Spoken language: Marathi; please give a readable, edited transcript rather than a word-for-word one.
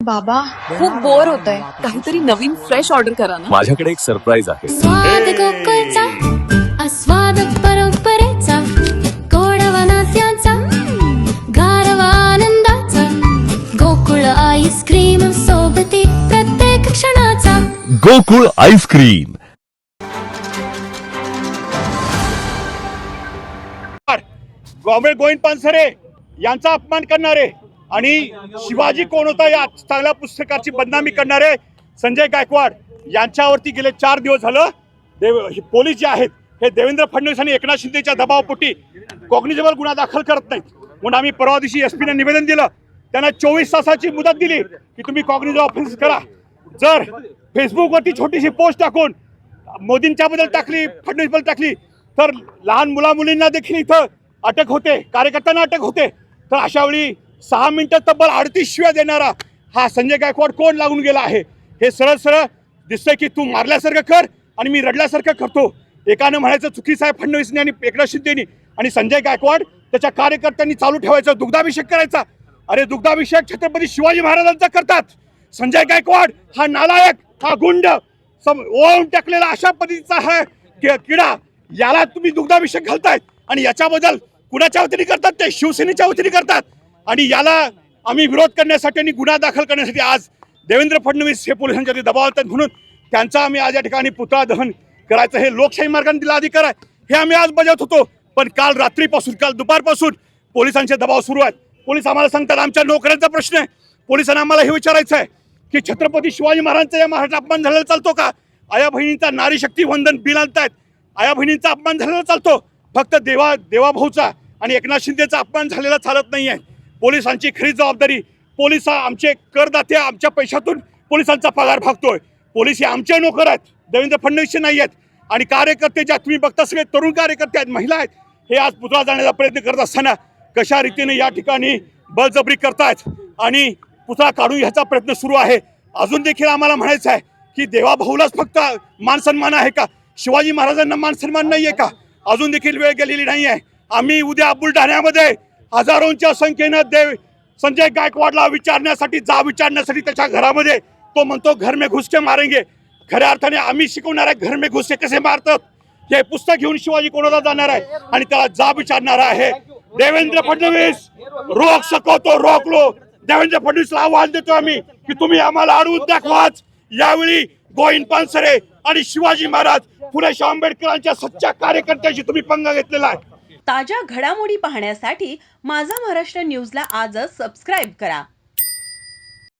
बाबा खूप बोर होतंय, काहीतरी नवीन फ्रेश ऑर्डर करा ना. माझ्याकडे एक सरप्राईज आहे. स्वाद गोकुळचा आस्वाद परंपरेचा गोडवा नात्याचा गारवा आनंदाचा गोकुळ आईस्क्रीम सोबती प्रत्येक क्षणाचा गोकुळ आईस्क्रीम. गव्हर्नमेंट गोविंद पानसरे यांचा अपमान करणारे आणि शिवाजी कोण होता या चांगल्या पुस्तकाची बदनामी करणारे संजय गायकवाड यांच्यावरती गेले 4 दिवस झालं पोलीस जे आहेत हे देवेंद्र फडणवीस आणि एकनाथ शिंदेच्या दबावापोटी कॉग्निजेबल गुन्हा दाखल करत नाहीत. म्हणून आम्ही परवा दिवशी एसपीने निवेदन दिलं, त्यांना 24 तासाची मुदत दिली की तुम्ही कॉग्निजेबल ऑफेन्स करा. जर फेसबुकवरती छोटीशी पोस्ट टाकून मोदींच्या बद्दल टाकली, फडणवीस बद्दल टाकली तर लहान मुलींना देखील इथं अटक होते, कार्यकर्त्यांना अटक होते. तर अशा वेळी 6 मिनिटं तब्बल 38 शिव्या देणारा हा संजय गायकवाड कोण लागून गेला आहे. हे सरळ सरळ दिसतंय की तू मारल्यासारखं कर आणि मी रडल्यासारखं करतो. एकानं म्हणायचं चुकीचं आहे फडणवीसने आणि एकनाथ शिंदेनी, आणि संजय गायकवाड त्याच्या कार्यकर्त्यांनी चालू ठेवायचा दुग्धाभिषेक करायचा. अरे दुग्धाभिषेक छत्रपती शिवाजी महाराजांचा करतात. संजय गायकवाड हा नालायक, हा गुंड, ओळून टाकलेला अशा पद्धतीचा हा किडा, याला तुम्ही दुग्धाभिषेक घालतायत आणि याच्याबद्दल कुणाच्या वतीने करतात, ते शिवसेनेच्या वतीने करतात. आणि याला आम्ही विरोध करण्यासाठी आणि गुन्हा दाखल करण्यासाठी आज देवेंद्र फडणवीस हे पोलिसांच्या दबाव आणतात, म्हणून त्यांचा आम्ही आज या ठिकाणी पुतळा दहन करायचं हे लोकशाही मार्गाने दिला अधिकार आहे, हे आम्ही आज बजावत होतो. पण काल रात्रीपासून, काल दुपारपासून पोलिसांचे दबाव सुरू आहेत. पोलीस आम्हाला सांगतात आमच्या नोकऱ्यांचा प्रश्न आहे. पोलिसांना आम्हाला हे विचारायचं आहे की छत्रपती शिवाजी महाराजांचा या महाराष्ट्रात अपमान झालेला चालतो का? आया बहिणींचा नारी शक्ती वंदन बिल आणतायत, आया बहिणींचा अपमान झालेला चालतो. फक्त देवाभाऊचा आणि एकनाथ शिंदेचा अपमान झालेला चालत नाही आहे. पोलिसांची खरी जबाबदारी, पोलिस आमचे करदाते, आमच्या पैशातून पोलिसांचा पगार भागतोय. पोलीस हे आमचे नोकर आहेत, देवेंद्र फडणवीसचे नाही आहेत. आणि कार्यकर्ते ज्या तुम्ही बघता सगळे तरुण कार्यकर्ते आहेत, महिला आहेत, हे आज पुतळा जाण्याचा प्रयत्न करत असताना कशा रीतीने या ठिकाणी बळजबरी करतायत आणि पुतळा काढून ह्याचा प्रयत्न सुरू आहे. अजून देखील आम्हाला म्हणायचं आहे की देवाभाऊलाच फक्त मान सन्मान आहे का? शिवाजी महाराजांना मान सन्मान नाही आहे का? अजून देखील वेळ गेलेली नाही आहे. आम्ही उद्या बुलढाण्यामध्ये हजारोंच्या संख्येनं संजय गायकवाडला विचारण्यासाठी त्याच्या घरामध्ये, तो म्हणतो घर में घुस के मारेंगे. खऱ्या अर्थाने आम्ही शिकवणार आहे घर में घुस के कसे मारतात. हे पुस्तक घेऊन शिवाजी कोणाला जाणार आहे आणि त्याला जाब विचारणार आहे. देवेंद्र फडणवीस, रोक सको तो रोक लो. देवेंद्र फडणवीसला आवाहन देतो आम्ही की तुम्ही आम्हाला अडवून दाखवाच. यावेळी गोविंद पानसरे आणि शिवाजी महाराज, फुले शाहू आंबेडकरांच्या सच्च्या कार्यकर्त्याशी तुम्ही पंगा घेतलेला आहे. ताज्या घडामोडी पाहण्यासाठी माझा महाराष्ट्र न्यूजला आजच सबस्क्राईब करा.